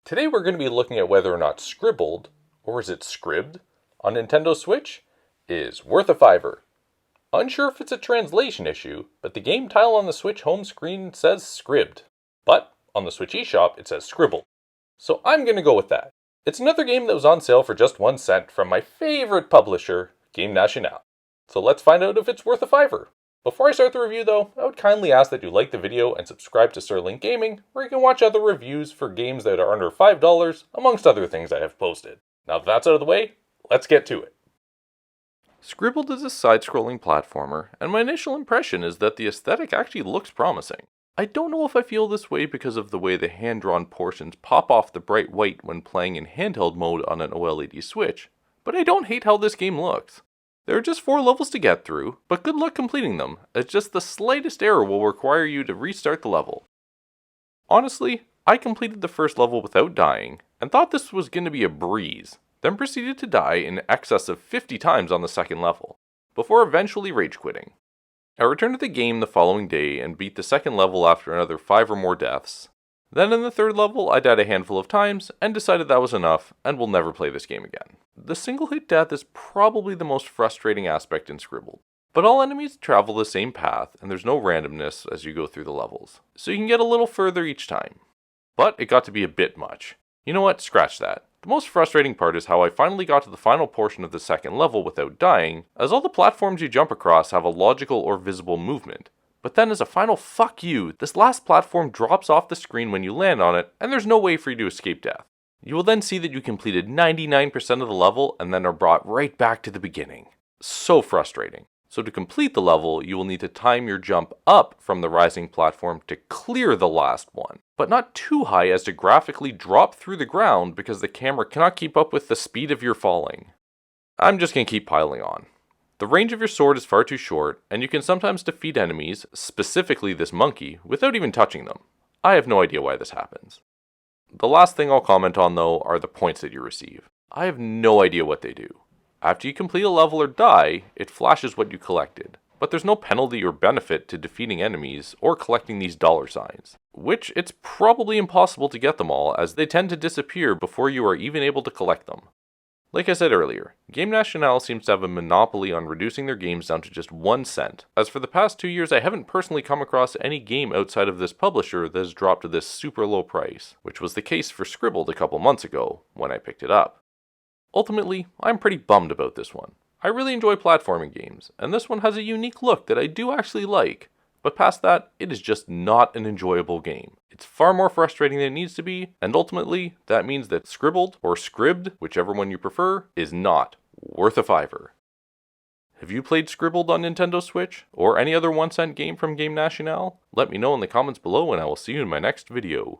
Today we're going to be looking at whether or not Scribbled, or is it Scribbed, on Nintendo Switch is worth a $5. Unsure if it's a translation issue, but the game title on the Switch home screen says Scribbled, but on the Switch eShop it says Scribbled. So I'm going to go with that. It's another game that was on sale for just 1 cent from my favorite publisher, Game Nationale. So let's find out if it's worth a $5. Before I start the review though, I would kindly ask that you like the video and subscribe to SirLink Gaming, where you can watch other reviews for games that are under $5, amongst other things I have posted. Now that that's out of the way, let's get to it. Scribbled is a side-scrolling platformer, and my initial impression is that the aesthetic actually looks promising. I don't know if I feel this way because of the way the hand-drawn portions pop off the bright white when playing in handheld mode on an OLED Switch, but I don't hate how this game looks. There are just 4 levels to get through, but good luck completing them, as just the slightest error will require you to restart the level. Honestly, I completed the first level without dying, and thought this was going to be a breeze, then proceeded to die in excess of 50 times on the second level, before eventually rage quitting. I returned to the game the following day and beat the second level after another 5 or more deaths. Then in the third level, I died a handful of times and decided that was enough and will never play this game again. The single hit death is probably the most frustrating aspect in Scribbled, but all enemies travel the same path and there's no randomness as you go through the levels, so you can get a little further each time. But it got to be a bit much. You know what, scratch that. The most frustrating part is how I finally got to the final portion of the second level without dying, as all the platforms you jump across have a logical or visible movement. But then as a final fuck you, this last platform drops off the screen when you land on it, and there's no way for you to escape death. You will then see that you completed 99% of the level and then are brought right back to the beginning. So frustrating. So to complete the level, you will need to time your jump up from the rising platform to clear the last one, but not too high as to graphically drop through the ground because the camera cannot keep up with the speed of your falling. I'm just going to keep piling on. The range of your sword is far too short, and you can sometimes defeat enemies, specifically this monkey, without even touching them. I have no idea why this happens. The last thing I'll comment on though are the points that you receive. I have no idea what they do. After you complete a level or die, it flashes what you collected, but there's no penalty or benefit to defeating enemies or collecting these dollar signs, which it's probably impossible to get them all as they tend to disappear before you are even able to collect them. Like I said earlier, Game Nationale seems to have a monopoly on reducing their games down to just 1 cent, as for the past 2 years I haven't personally come across any game outside of this publisher that has dropped to this super low price, which was the case for Scribbled a couple months ago when I picked it up. Ultimately, I'm pretty bummed about this one. I really enjoy platforming games, and this one has a unique look that I do actually like, but past that, it is just not an enjoyable game. It's far more frustrating than it needs to be, and ultimately, that means that Scribbled, or Scribbed, whichever one you prefer, is not worth a $5. Have you played Scribbled on Nintendo Switch, or any other 1 cent game from Game Nationale? Let me know in the comments below and I will see you in my next video.